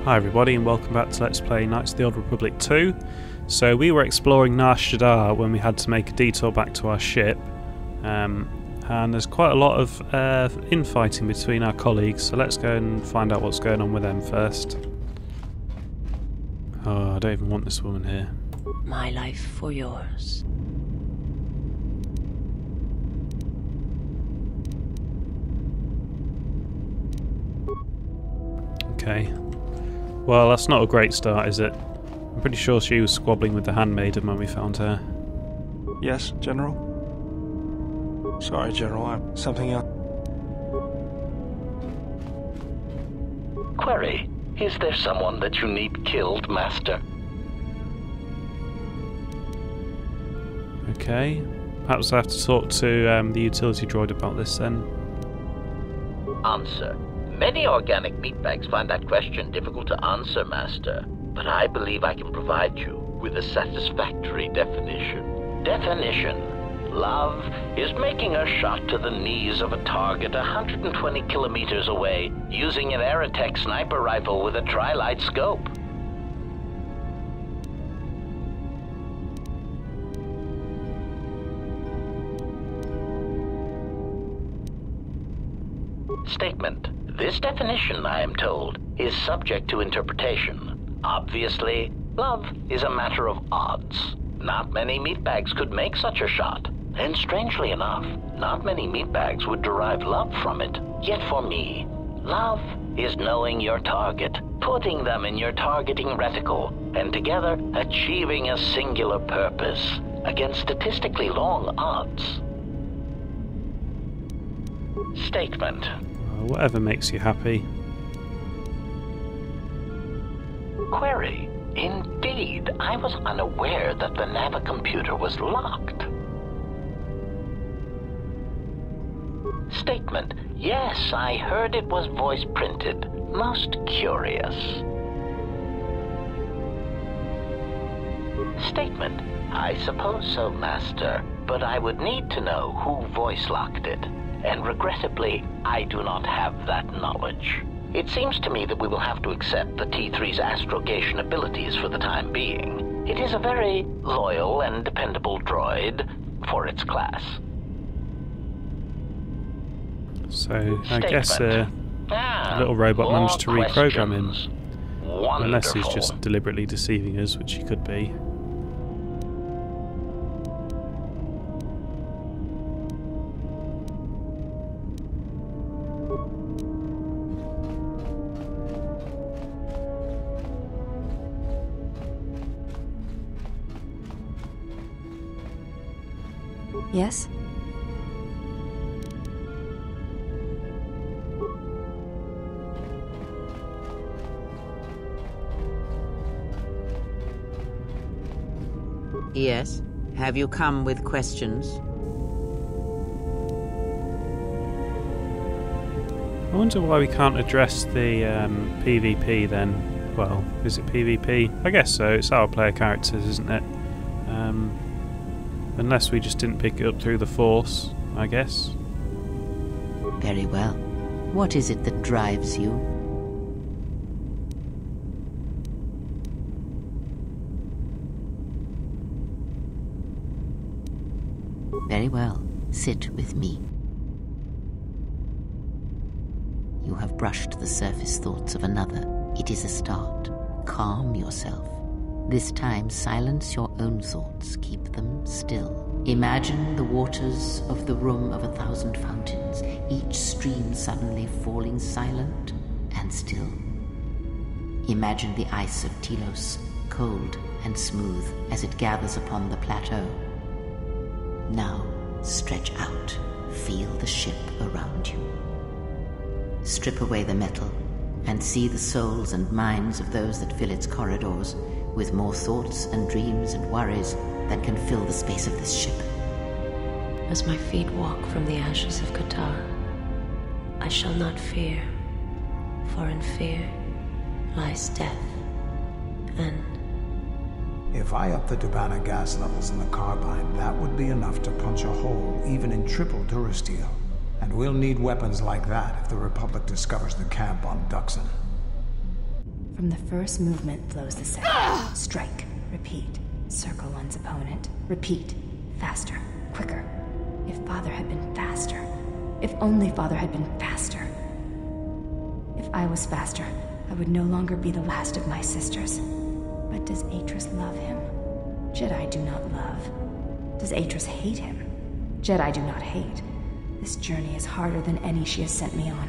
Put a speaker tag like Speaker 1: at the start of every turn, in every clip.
Speaker 1: Hi everybody and welcome back to Let's Play Knights of the Old Republic 2. So we were exploring Nar Shaddaa when we had to make a detour back to our ship, and there's quite a lot of infighting between our colleagues, so let's go and find out what's going on with them first. Oh, I don't even want this woman here.
Speaker 2: My life for yours.
Speaker 1: Okay. Well, that's not a great start, is it? I'm pretty sure she was squabbling with the handmaiden when we found her.
Speaker 3: Yes, General? Sorry, General, something else.
Speaker 4: Query, is there someone that you need killed, Master?
Speaker 1: Okay. Perhaps I have to talk to the utility droid about this then.
Speaker 4: Answer. Many organic meatbags find that question difficult to answer, Master, but I believe I can provide you with a satisfactory definition. Definition. Love is making a shot to the knees of a target 120 kilometers away using an Aerotech sniper rifle with a tri-light scope. Statement. This definition, I am told, is subject to interpretation. Obviously, love is a matter of odds. Not many meatbags could make such a shot. And strangely enough, not many meatbags would derive love from it. Yet for me, love is knowing your target, putting them in your targeting reticle, and together achieving a singular purpose against statistically long odds. Statement.
Speaker 1: Whatever makes you happy.
Speaker 4: Query. Indeed, I was unaware that the navicomputer was locked. Statement. Yes, I heard it was voice printed. Most curious. Statement. I suppose so, Master, but I would need to know who voice locked it. And regrettably, I do not have that knowledge. It seems to me that we will have to accept the T3's astrogation abilities for the time being. It is a very loyal and dependable droid for its class.
Speaker 1: So, I guess a little robot managed to reprogram him.
Speaker 4: Wonderful.
Speaker 1: Unless he's just deliberately deceiving us, which he could be.
Speaker 2: Yes?
Speaker 5: Yes. Have you come with questions?
Speaker 1: I wonder why we can't address the PvP then. Well, is it PvP? I guess so, it's our player characters, isn't it? Unless we just didn't pick it up through the Force, I guess.
Speaker 5: Very well. What is it that drives you? Very well. Sit with me. You have brushed the surface thoughts of another. It is a start. Calm yourself. This time, silence your own thoughts. Keep them still. Imagine the waters of the room of 1,000 fountains, each stream suddenly falling silent and still. Imagine the ice of Telos, cold and smooth as it gathers upon the plateau. Now, stretch out. Feel the ship around you. Strip away the metal and see the souls and minds of those that fill its corridors with more thoughts and dreams and worries than can fill the space of this ship.
Speaker 2: As my feet walk from the ashes of KOTOR, I shall not fear, for in fear lies death, and...
Speaker 6: If I up the Dubana gas levels in the carbine, that would be enough to punch a hole even in triple durasteel. And we'll need weapons like that if the Republic discovers the camp on Duxon.
Speaker 7: From the first movement flows the second. Strike. Repeat. Circle one's opponent. Repeat. Faster. Quicker. If Father had been faster. If only Father had been faster. If I was faster, I would no longer be the last of my sisters. But does Atris love him? Jedi do not love. Does Atris hate him? Jedi do not hate. This journey is harder than any she has sent me on.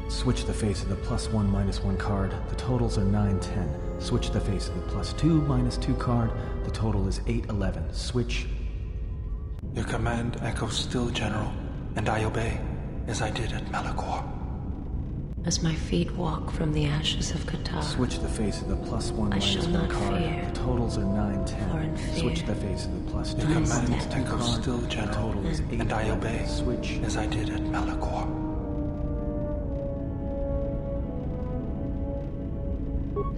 Speaker 8: Switch the face of the +1 -1 card. The totals are 9-10. Switch the face of the +2 -2 card. The total is 8-11. Switch.
Speaker 3: Your command echoes still, General, and I obey, as I did at Malachor.
Speaker 2: As my feet walk from the ashes of KOTOR,
Speaker 8: Switch the face of the +1
Speaker 2: I shall
Speaker 8: -1
Speaker 2: not
Speaker 8: card.
Speaker 2: fear,
Speaker 8: The totals are
Speaker 2: for in
Speaker 8: 9-10.
Speaker 2: fear
Speaker 8: Switch the face of the +2
Speaker 3: Your
Speaker 2: lies
Speaker 3: command
Speaker 2: death.
Speaker 3: echoes
Speaker 8: card.
Speaker 3: still,
Speaker 8: The
Speaker 3: General,
Speaker 8: total is 8.
Speaker 3: and I obey,
Speaker 8: Switch.
Speaker 3: as I did at Malachor.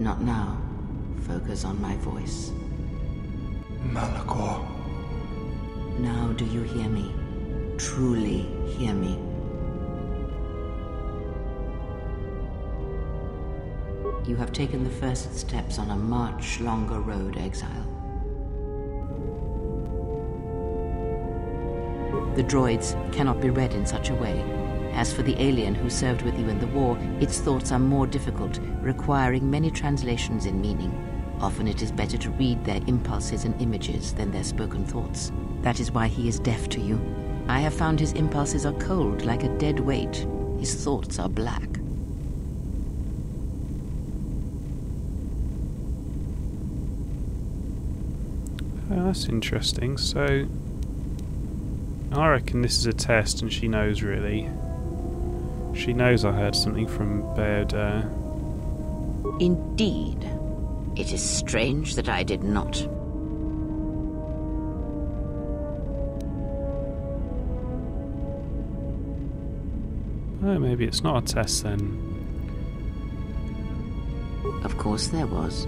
Speaker 5: Not now. Focus on my voice.
Speaker 3: Malachor.
Speaker 5: Now do you hear me? Truly hear me? You have taken the first steps on a much longer road, exile. The droids cannot be read in such a way. As for the alien who served with you in the war, its thoughts are more difficult, requiring many translations in meaning. Often it is better to read their impulses and images than their spoken thoughts. That is why he is deaf to you. I have found his impulses are cold, like a dead weight. His thoughts are black.
Speaker 1: Oh, that's interesting. So, I reckon this is a test and she knows, really. She knows I heard something from Bayoda.
Speaker 5: Indeed. It is strange that I did not.
Speaker 1: Oh, maybe it's not a test then.
Speaker 5: Of course there was.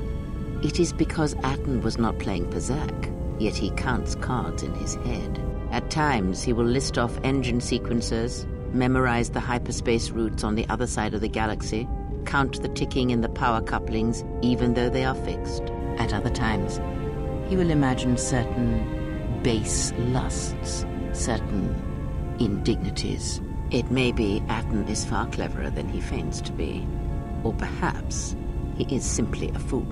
Speaker 5: It is because Atten was not playing Berserk, yet he counts cards in his head. At times, he will list off engine sequencers, memorize the hyperspace routes on the other side of the galaxy, count the ticking in the power couplings, even though they are fixed. At other times, he will imagine certain base lusts, certain indignities. It may be Atten is far cleverer than he feigns to be, or perhaps he is simply a fool.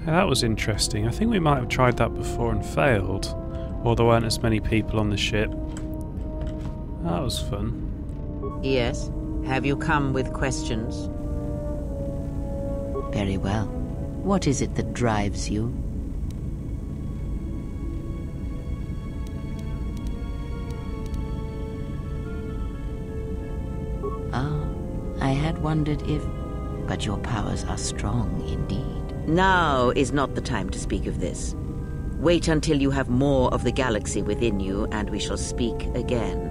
Speaker 1: Yeah, that was interesting. I think we might have tried that before and failed, or there weren't as many people on the ship. That was fun.
Speaker 5: Yes? Have you come with questions? Very well. What is it that drives you? Ah, I had wondered if... But your powers are strong indeed. Now is not the time to speak of this. Wait until you have more of the galaxy within you, and we shall speak again.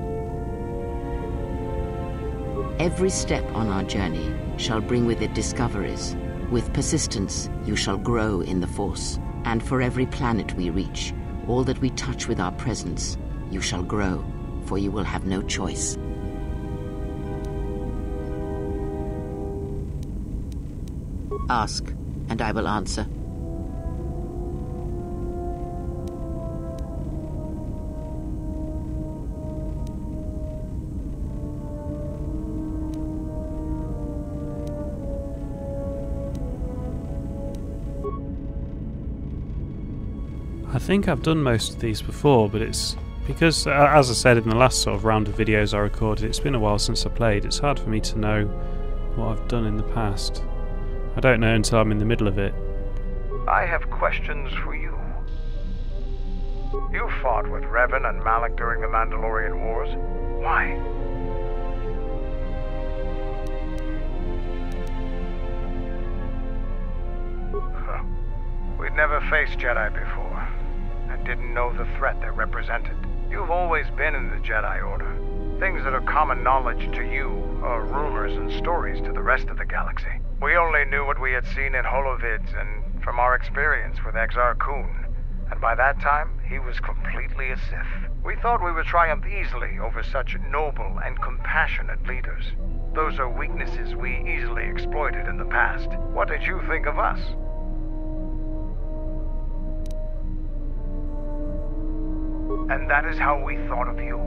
Speaker 5: Every step on our journey shall bring with it discoveries. With persistence, you shall grow in the Force. And for every planet we reach, all that we touch with our presence, you shall grow, for you will have no choice. Ask, and I will answer.
Speaker 1: I think I've done most of these before, but it's because, as I said in the last sort of round of videos I recorded, it's been a while since I played. It's hard for me to know what I've done in the past. I don't know until I'm in the middle of it.
Speaker 9: I have questions for you. You fought with Revan and Malak during the Mandalorian Wars. Why? Huh. We'd never faced Jedi before, and didn't know the threat they represented. You've always been in the Jedi Order. Things that are common knowledge to you are rumors and stories to the rest of the galaxy. We only knew what we had seen in holovids and from our experience with Exar Kun. And by that time, he was completely a Sith. We thought we would triumph easily over such noble and compassionate leaders. Those are weaknesses we easily exploited in the past. What did you think of us? And that is how we thought of you.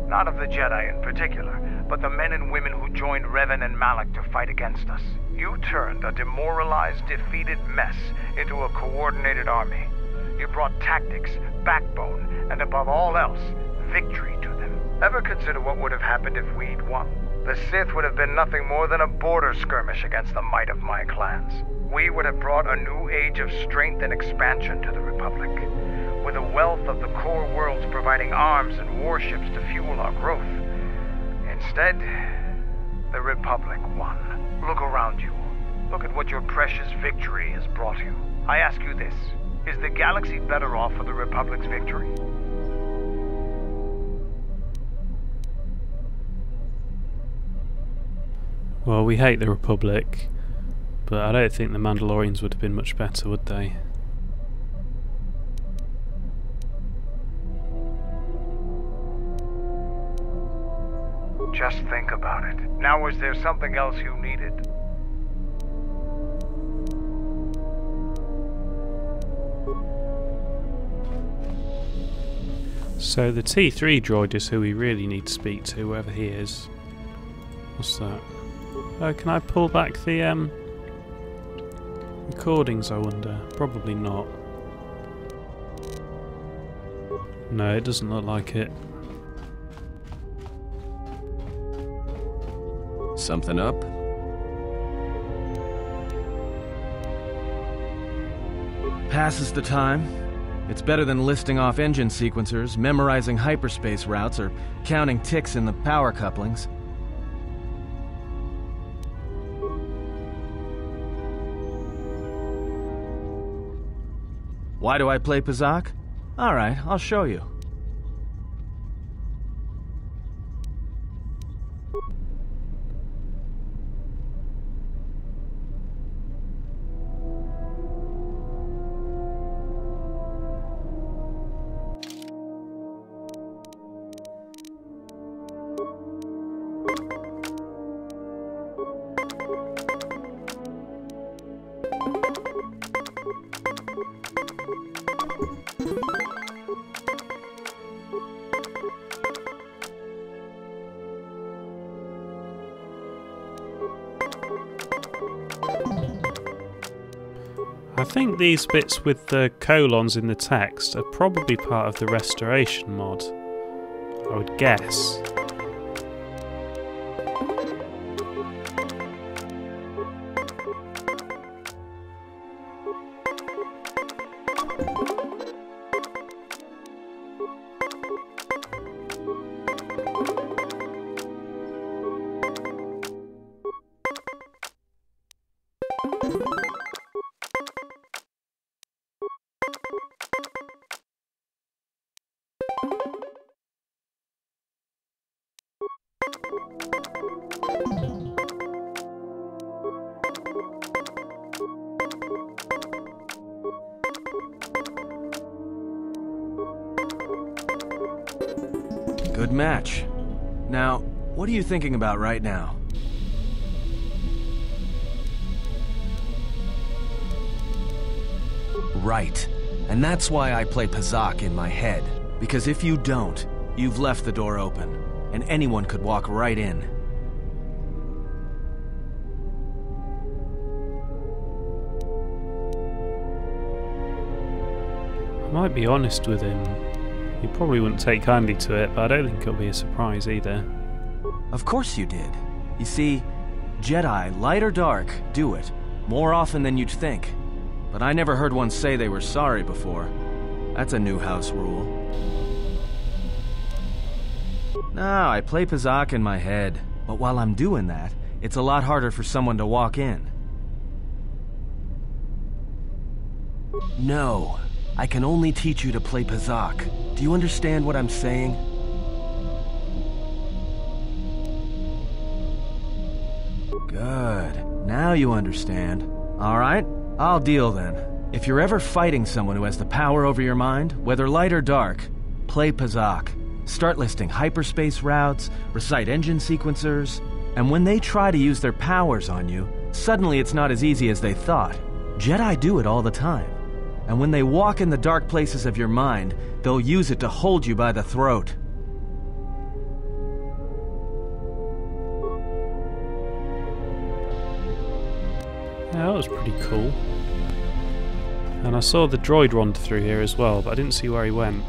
Speaker 9: Not of the Jedi in particular, but the men and women who joined Revan and Malak to fight against us. You turned a demoralized, defeated mess into a coordinated army. You brought tactics, backbone, and above all else, victory to them. Ever consider what would have happened if we'd won? The Sith would have been nothing more than a border skirmish against the might of my clans. We would have brought a new age of strength and expansion to the Republic, with a wealth of the core worlds providing arms and warships to fuel our growth. Instead, the Republic won. Look around you. Look at what your precious victory has brought you. I ask you this. Is the galaxy better off for the Republic's victory?
Speaker 1: Well, we hate the Republic, but I don't think the Mandalorians would have been much better, would they?
Speaker 9: Just think about it. Now, was there something else you needed?
Speaker 1: So the T3 droid is who we really need to speak to, whoever he is. What's that? Oh, can I pull back the recordings, I wonder? Probably not. No, it doesn't look like it.
Speaker 10: Something up?
Speaker 8: Passes the time. It's better than listing off engine sequencers, memorizing hyperspace routes, or counting ticks in the power couplings. Why do I play Pazak? Alright, I'll show you.
Speaker 1: I think these bits with the colons in the text are probably part of the restoration mod, I would guess.
Speaker 8: Good match. Now, what are you thinking about right now? Right. And that's why I play Pazak in my head. Because if you don't, you've left the door open, and anyone could walk right in.
Speaker 1: I might be honest with him. He probably wouldn't take kindly to it, but I don't think it'll be a surprise either.
Speaker 8: Of course you did. You see, Jedi, light or dark, do it, more often than you'd think. But I never heard one say they were sorry before. That's a new house rule. No, I play Pazak in my head, but while I'm doing that, it's a lot harder for someone to walk in. No, I can only teach you to play Pazak. Do you understand what I'm saying? Good. Now you understand. All right, I'll deal then. If you're ever fighting someone who has the power over your mind, whether light or dark, play Pazak. Start listing hyperspace routes, recite engine sequencers, and when they try to use their powers on you, suddenly it's not as easy as they thought. Jedi do it all the time. And when they walk in the dark places of your mind, they'll use it to hold you by the throat.
Speaker 1: Yeah, that was pretty cool. And I saw the droid wander through here as well, but I didn't see where he went.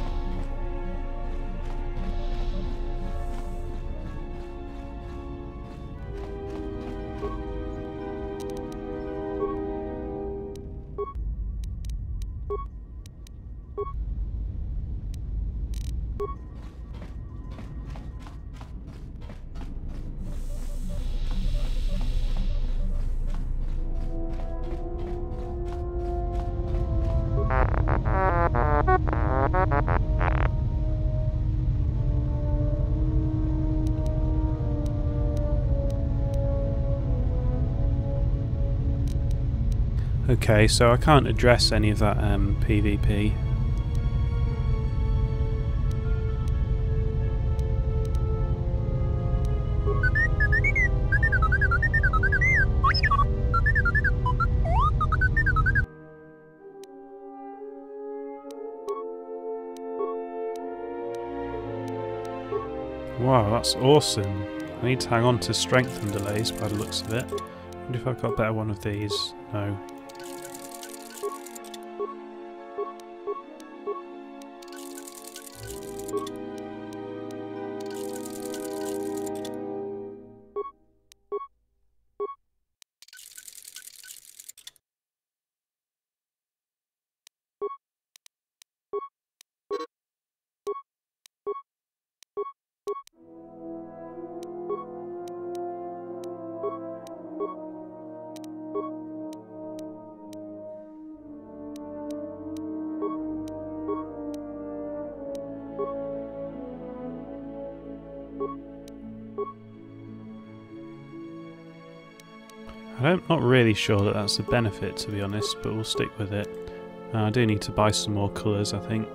Speaker 1: Okay, so I can't address any of that PvP. Wow, that's awesome. I need to hang on to strength and delays by the looks of it. I wonder if I've got a better one of these. No. I'm not really sure that that's a benefit, to be honest, but we'll stick with it. I do need to buy some more colours, I think.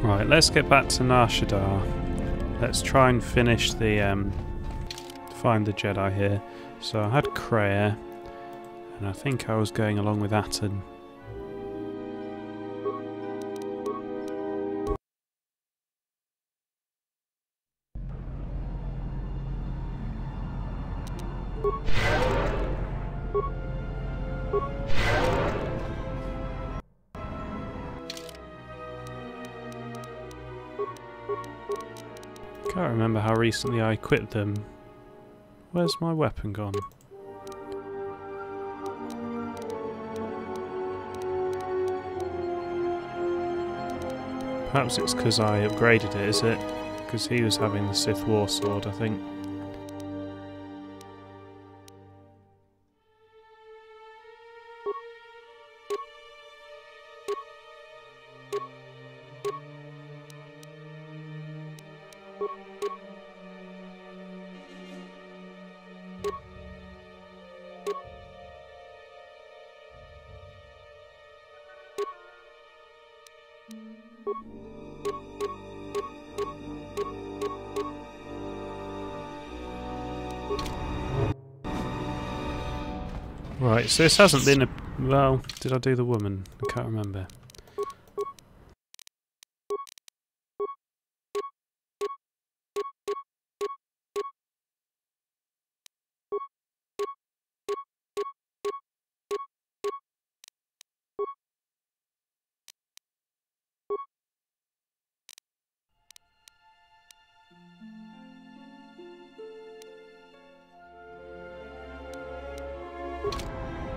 Speaker 1: Right, let's get back to Nar Shaddaa. Let's try and finish the find the Jedi here. So I had Kreia, and I think I was going along with Atten. Can't remember how recently I equipped them. Where's my weapon gone? Perhaps it's because I upgraded it, is it? Because he was having the Sith War Sword, I think. Right, so this hasn't been a... well, did I do the woman? I can't remember.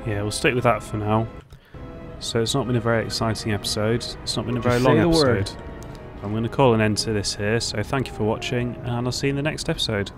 Speaker 1: Yeah, we'll stick with that for now. So it's not been a very exciting episode. It's not been a very long episode. I'm going to call an end to this here, so thank you for watching, and I'll see you in the next episode.